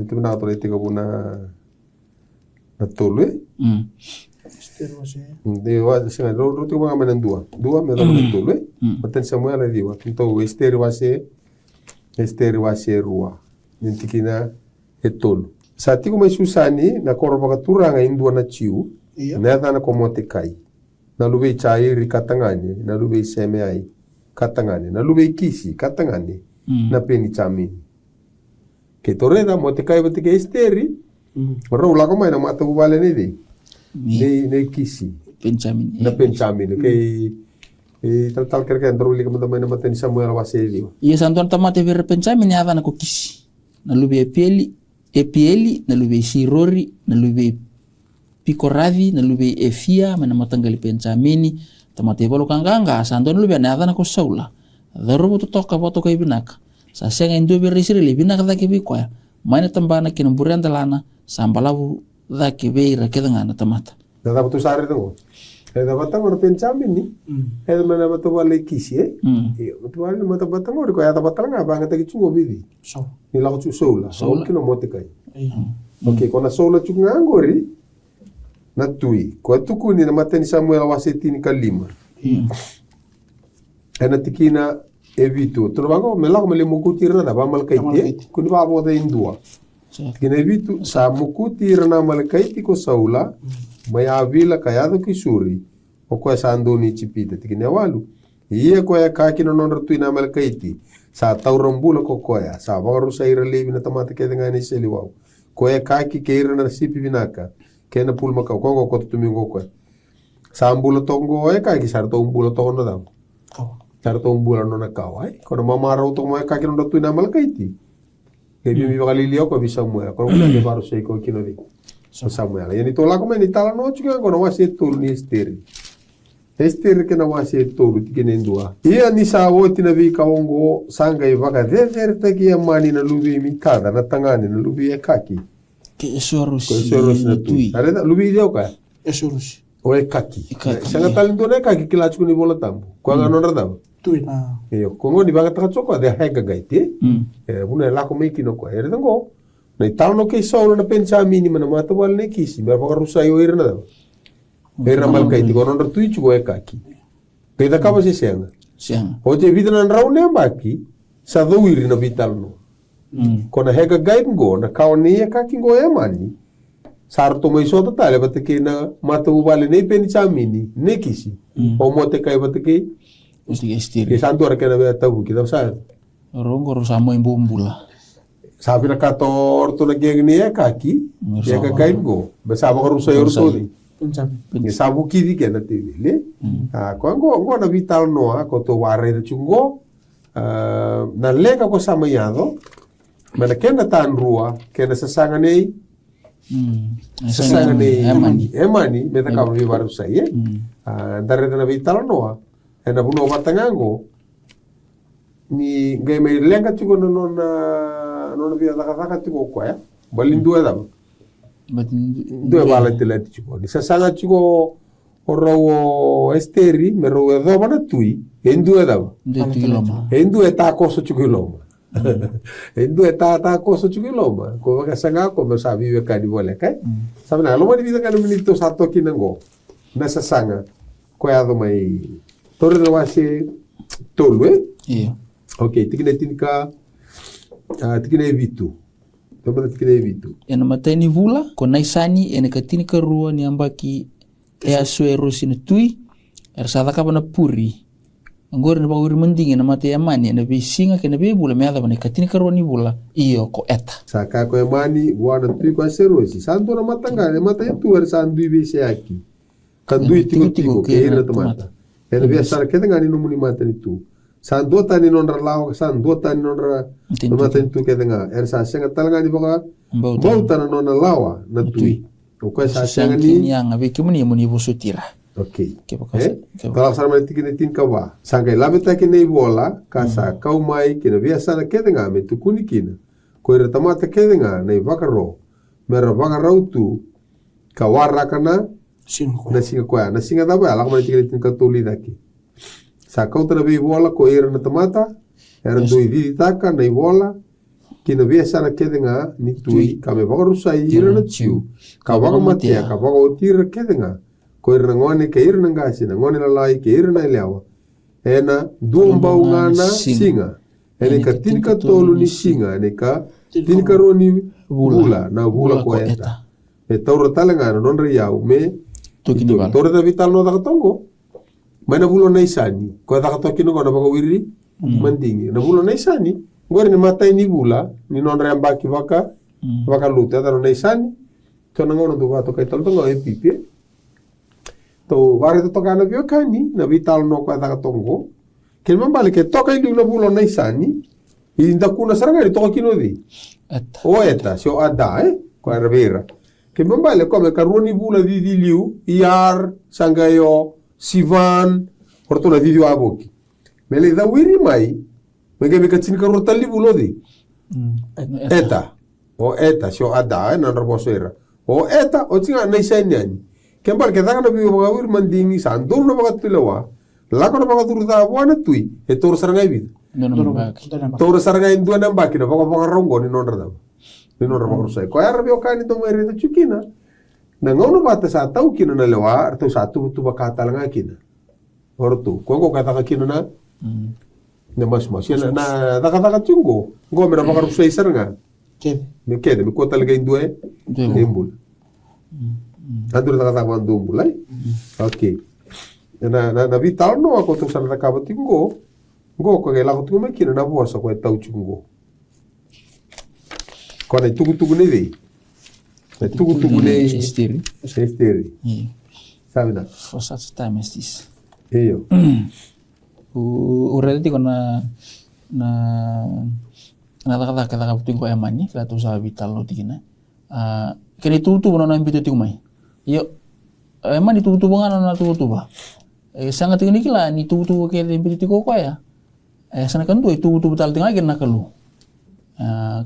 tu na to le tika buna na tolu Esther wase. de wa singa ro tu mga manan dua me ro tolu maten Samuel le diwa to Esther wase rua nintikina tolu sa tiko mai Susani na korba katuranga indua na chiu Iya. na dana ko Mordekai na lube chai ri katangani na lube Semeai katangani na lube Kisi katangani na peni chamini ke toreda Mordekai batike Esteri ro la ko mai na mata bale ne de ne Kisi Benjamin. na Benjamin ke tal kerja andro li kamata mai na mata ni Samuel wase dio Iya santuan tamate ver Benjamin ya na ko kisi. Na lube Epieli, na lube Sirori, na lube Pikoravi, na lube Efia, mana matanggali Benjamini, tamate bolo kanganga, santuan lube na ko Saula. Darubo to toka boto kay binaka. Sa senga indo be resire le binaka da ke bikoya. Mana tambana kinamburan dalana, sambalawu da ke be rakedanga na tamata. na dapat tu sare tu da batang or Benjamin ni mana mata bale Kisi tu bale mata batang or ko ya da batang nga banga ta kichungo bibi So. ni la ko Saula kino Mordekai Iya. ok kona Saula chunga angori na tui ko tuku ni na mata ni Samuel wase tini kalima ana tikina evitu trobango mela ko mele mukutirna da ba malkaiti kuni ba boda indua tikina evitu sa mukutirna malkaiti ko Saula maya vila kayado kisuri o ko sa andoni chipita tikina walu iya ko ya kaki no nondra tuina malkaiti sa taurambula ko koya sa baru saira lebi na tamata ke dengan ni seliwau ko ya kaki keira na sipi binaka kena pulma ka ko tumingo ko sa ambula tongo ya kaki sarto umbula tongo na Oh. sarto umbula no na kawai kono mama ro to mo kaki no tuina malkaiti ke bi bagalilio ko bisa muera ko ko baru sei ko kino di so Samuel yani to la ko ni tala no chuka ko no wase tolu ni Esther ke na wase tolu tikene ndua ia ni sa woti na vi kaongo sanga ibaka dever taki amani na lubi mi kada na tangani na lubi e kaki Ke esoros ko soros na tui areda lubi dio ka Esurus. o e kaki Kaki. sanga talindo na kaki kila chukuni bola tambo ko ngano rada Tui na. iyo kongo ni baka taka de hega gaite buna la ko meki no ko ereda ngo na italo ke so na Benjamin mana mata wal ne kisi ba baka rusa yo irna da era mal kai ko non tui chugo e kaki peda ka base senga siang. hoje vida na raune baki sa doiri na vital no kona hega guide go na kauni e kaki go e mani sarto mai so tale bate ke na mata ubale ne Benjamin ne kisi o mote kai bate ke Mesti estiri. ke santo ara ke na be tabu kita sa Rongo rosamo imbumbula. sabi na kator to na gegni e kaki e ka guide go ba sa ba rusa yo to Benjamin. ni sabu kiri ke na tv le ko ngo na vital no ko to ware de chungo na lega ko samayado mana kena tan rua kena sasanga nei sasanga nei emani meta ka vi baru sai dare na vital no na buno batangango ni ngai mai lega chugo no no via da ka chugo ko ya balindu da due bala tele chugo ni sasanga chugo oro Esteri me ro do bana tui endu da endu eta koso chugo loma endu eta koso chugo loma ko ka sanga ko me sabi we ka di bole kai sabi na lo di vida ka no minito sato kinango na sasanga ko ya do mai torre de wase tolu Iya. okay tikine tinka tikine vitu tomba tikine vitu Ena mateni vula ko naisani ena katini karua ni ambaki e asuero sina tui ersada ka bana puri angor na baguri mending ena mate amani ena be singa ke na be bula me ada bana katini karua ni bula iyo ko eta saka ko emani wana tui kwa serosi santo na matanga ne mata itu sandu ibe se aki kandu tigo ke ira tomata ena be sar ke ngani no muni mata itu sandu tani nonra lao sandu tani nonra mata itu ke nga ersa senga talanga di baka bauta na nona lawa na tui ko sa senga ni yang abe kimuni muni busutira. okay Ke bakasa. kalau sama tikine tin kawa sanga labeta ke nei bola kasa kau mai ke na biasa na ke nga me tukuni kina ko ira tamata ke nga nei bakaro mera bakaro tu kawara kana Cinco. na singa ko na singa da ba la kama tikine tin katuli daki sa kau tra be bola ko ira na tamata era do idi taka nei bola kina biasa na kedenga ni tui kame baka rusai ira na tiu ka baka matia ka baka otira kedenga ko ira ngone ke ira ngasi na ngone la lai ke ira na lewa ena dumbau ngana singa ene ka tinka tolu ni singa ene ka tinka roni bula na bula ko eta e taura talanga non riau me taura da vital no da tongo mana bulo na isani ko da ka tokino ko na baka wiri mandingi na bulo na isani ngore ni matai ni bula ni non riamba ki baka luta da na isani to na ngono do to kai tal tongo e pipi to bare to kana bio kani na vital no ko da ka tongo ke mambale ke toka indu na bulo na isani inda kuna saranga ri toka kino di eta sio ada ko era ke mambale come caroni bula di liu iar sangayo sivan portona video aboki mele da wiri mai mege me katsin karo tali bulo di eta sio ada na robosera o eta o tinga na isani ke mbal ke dana bi wa wir mandingi sandur no bagat tilawa la ko bagat turda wana tui e tor saranga bi tor saranga indu na mbaki na baka rongo ni non rada ni non raba rusai ko ara bio kani to mere to chukina na ngono bata sa tau kina na lewa arto satu tu baka talanga kina ortu ko kata kina na na mas na daga chungo ngo mera baka rusai saranga me kede me ko talaga indu embul andur daga tawa ndumbul ai okay na vital no ako to sana ka batingo ngo ko ge la ko tu me kina na bosa ko tau chungo ko na tugu ne dei na tugu ne esteri sabe na for such time as this eyo urete ko na kata puting ko emani kala to sa vital no tigina kini tutu na ambito tingmai yo emani tutu ngana na tutu ba sangat tingni kila ni tutu ke ambito ko ya sana kan tu tutu betal tinga na kalu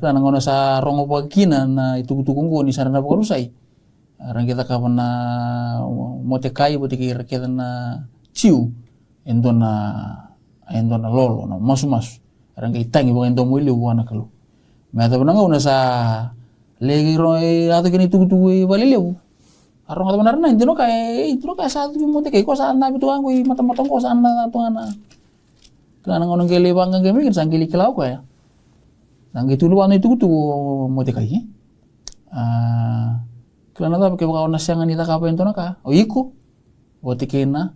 kana ngono sa rongo pagina na tutu ko ni sarana ko rusai rang kita ka na mote kai bote ki raketa na ciu endona lolo no mas rang itangi bo endo muili wana kalu me ta bana ngona sa legi roi ato kini tutu balileu arong ata benar na indino kai sa tu mote kai ko sa na bitu anggo mata-mata ko sa na to ana kana ngono gele bangga gemi kan sanggili kelau ko ya nanggi tulu wana itu mote kai kana ta ke baka nasyang ni ta ka pento na ka o iko o tikena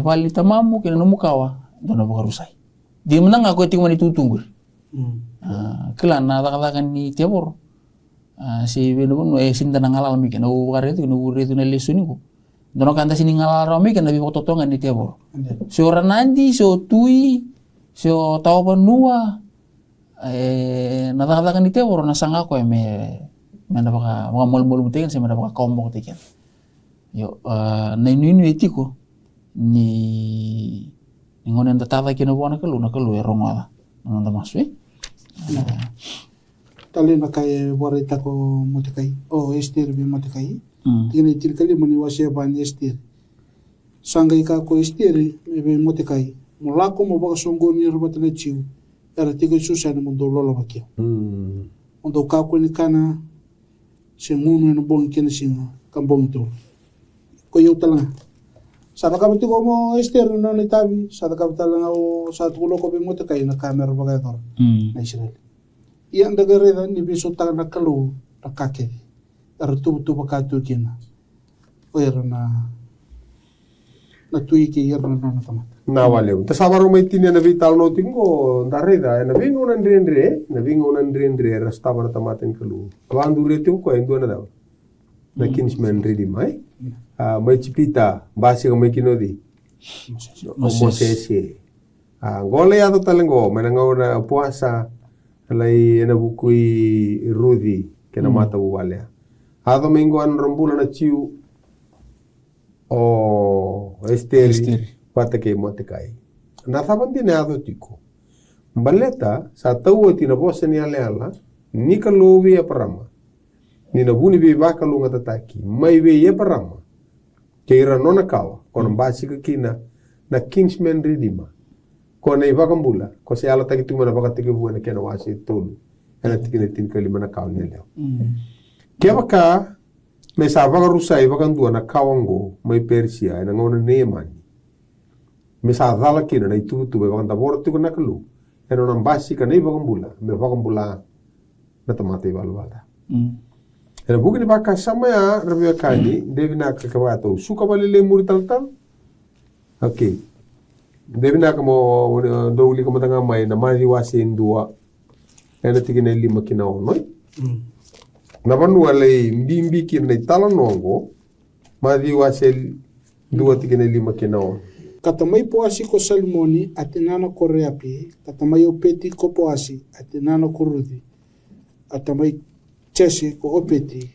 pali tamamu kina no mukawa dona baka rusai di menang aku tinggal ditutunggur kala na ta kan ni tiapor si beno no sinta ngalal mi kena o kare itu no ure itu na lesuni ko dono kanta sini ngalal rami kan nabi pototongan ni tiapor so ranandi so tui so tau panua nata kan ni tiapor na sanga ko me mena baka mga mol mutikan sa mena baka kombo tikan yo na inu etiko ni ngonen tatata kina buana kalu e rongola nanda maswe tali na kay warita ko motikai o estir bi motikai tingin itil kali mani wasya ban estir sangai ka ko estir be motikai mulako mo baka songo ni robata na chiu era tigo susana mo do lolo bakya ondo ka ko ni kana se munu no bon kena singa kambong to ko yo talanga sada ka bitigo mo estir no ni tabi sada ka talanga o sa tulo ko be motikai na camera baka to na Israel iyan dagareda ni bisota na kalu na kake artu bakatu kina o era na tuiki era na tamat na valeu ta sabaru mai tinia na vital no tingo dareda na vingo na ndrendre rasta bara tamaten kalu wandu rete ko endo na daw na kinsman ready mai mai chipita basi ko mai kinodi mosese ngole ya to talengo menango na puasa alai ena bukui rudi kena mata buwalea hado mingo an rombula na chiu o esteri pata ke motekai na sabandi ne ado tiko baleta sa tau tina bosa ni ala ni kalovi ya parama ni na buni be baka lunga tataki mai be ya parama ke ira nona kawa kono basi ka kina na kingsman ridima kona ibakambula ko se ala taki tuma na baka tiki buena kena wasi tolu ena tikina tin kalima na kaw nileo ke baka me sa vaga rusai vaga ndua na kawango mai Persia ena ngona Neemani me sa dala kina na itu tu vaga ndabora tu na kalu ena nambasi kana i vaga mbula me vaga mbula na tamate balwala ena buki ni baka sama ya rabia kani devina kakawato suka balile muri tal okay devina kamo dowli kamo tanga mai na mari wasi ndua ena tikina lima kina onoi na vanua le mbimbi kina itala nongo mari wasi ndua tikina lima kina on katamai poasi ko Salmoni atinana ko Reapi katamai opeti ko poasi atinana ko Rudi atamai Chesi ko opeti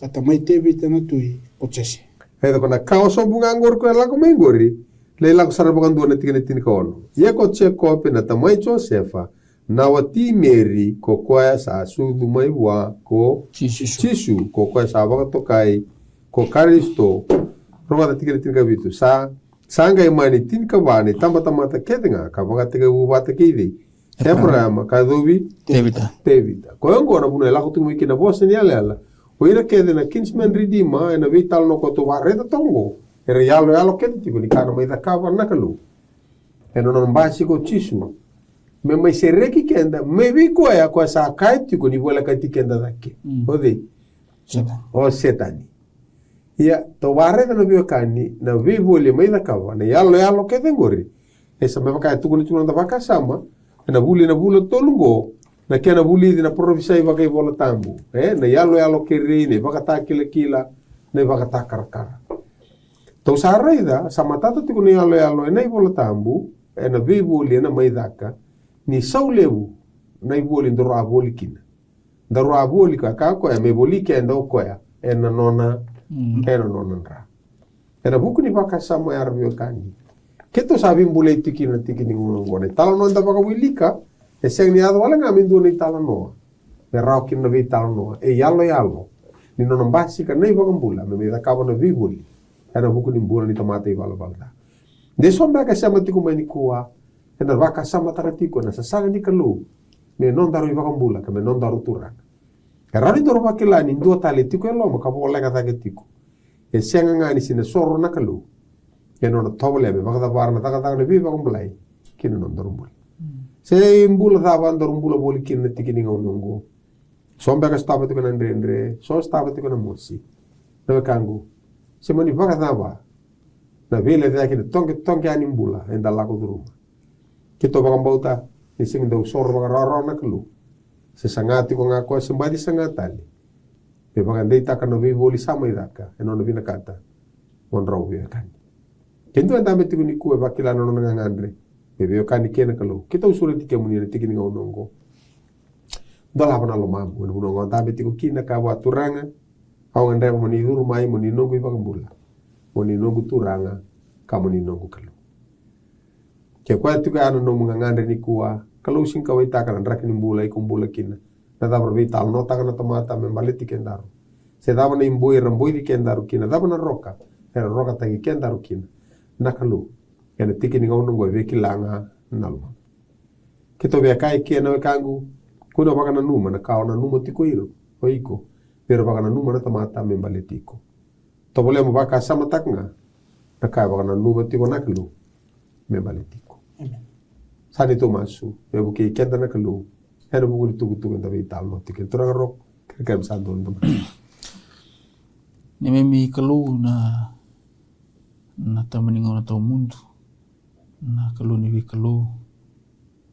katamai tebi tana tui ko Chesi hedo kona kaoso bunga ngor ko la ko mengori le la ko sarabakan dua na tikina tin ko on ye ko che ko pe na tamai Josefa na wati Mary ko kwa sa sudu mai wa ko Chisu ko kwa sa baka tokai ko Karisto roga ta tikina tin ka bitu sa sanga imani tin ka bani tamba ta kedenga ka baka tika u bata kidi Abraham ka dobi David ko ngo na buna la ko tu mi kina bosa ni ala o ira kedena kinsman redeemer ena vital no ko to bareta tongo era yalo kedi tiko ni kana mai da kava nakalu eno non basi ko Chisu me mai sereki kenda me vi ko ya ko sa kai tiko ni bola ka tikenda dake ode o setani ya to bareta no biokani na vi bole mai da kava na yalo kedi ngori esa me baka tu ni tuna da baka sama na bula tolungo na kena buli na provisai baka bola tambu na yalo kere ne baka ta kila ne baka ta karakara to saraida sama tata tiko ni yalo na bola tambu na vi buli na mai daka ni saulebu na boli ndoro aboli kina ndoro aboli ka ko ya me boli kenda ko ya na nona nra na buku ni baka sama ya rabio kani keto sabi mbule tikina ngone tala no ndaba ka wilika seng ni ado wala ngamin do ni tala no me raukin na vi tala no yalo ni no mbasi ka nei bagambula me da ka na vivuli era buku ni mbula ni tomate bala de somba ka sama tiku mai ni kuwa ena vaka sama taratiko na sasanga ni kalu me non daru bagambula ka me non daru turana era ni doro bakila ni ndo tale tiko lo ma ka bola ka tiko senga ngani sine sorro na kalu keno na tobole be baka barna taka ne biba kumbulai kino non dorumbul se mbula da ban dorumbula boli kino tikini ngongo sombe ka staba tikona ndre so staba tikona mosi na kangu se mani baka da na vile da kino tonke ani mbula enda la ko duruma kito baka mbauta ni sing do sorro baka raro na kelu se sangati ko ngako se mbadi sangatali be baka ndei taka no boli sama idaka eno no bina kata monrau be kan kendo anda betu ni ku ba kila no ngandre bebe kani kena kalau kita usule tike muni na tike ngongo dala bana lo mam no no anda betu kina ka wa turanga au ngandre muni duru mai muni nongo iba kambula muni nongo turanga ka muni nongo kalau ke kwa tu ka no ngandre ni kuwa kalau sing ka waita kan rak ni mbula ikumbula kina na da berbe tal no ta kana tomata me maleti kendaro se dava na imboi ramboi di kendaro kina dava na roka era roka ta kendaro kina nakalu yana tikini ngau nungo veki langa nalma kito be kai ke na kangu kuno baka na numa na kao na numa tiko iro oiko pero baka na numa na tamata me baletiko to bole mo baka sama taknga na kai baka na numa tiko nakalu me baletiko sani to masu me buke kenda nakalu era buku tugu ndabe talno tike tora rok kerkem sandon dum ni memi kalu na tamaningo na tau mundu na kalu ni kalu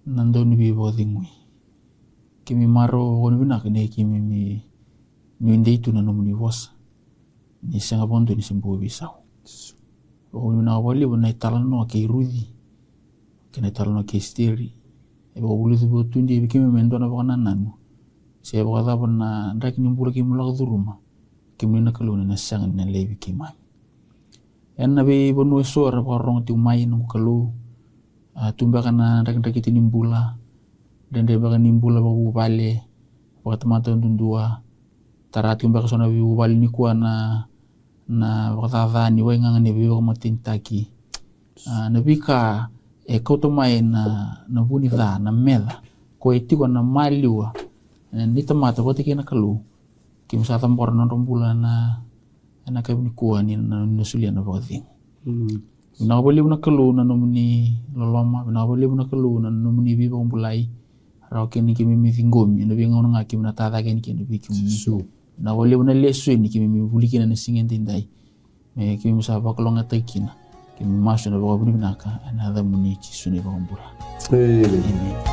nando ni bi bodingui kimi maro woni bina kene kimi mi ndei tu na nomuni was ni sanga bondo ni simbo bisau woni na wali wona italano ke rudi kene talano ke steri e bo bulu tu tundi bi kimi mendo na bana nanu se bo kada bana ndak ni mbula kimi la duruma kimi na kalu na sanga na lebi kimi en nabi bonu sora parong ti umay nung kalu tumba kana rak kiti nimbula dan dia baka nimbula babu bale baka tamata ndundua tarati tumba kasona bibu bale ni kuwa na baka tavani wa nganga ni bibu matintaki nabi ka kau tumay na buni na mela ko itiko na maliwa Ni tamata ko tiki na kalu. Kim sa tampor na rombulan na kayo ni kuha ni nasulian na pagkating. Nakabaliw na kalu na numuni loloma, nakabaliw na kalu na numuni biba kumpulay. Raw kini kimi mitinggomi, nabi nga nga kimi natatakin kini nabi kimi. Nakabaliw na leso ni kimi mibulikin na nasingin tinday. May kimi masapa kalong atay kina. Kimi maso na baka binibinaka, another muni chisuni pa kumpula. Amen.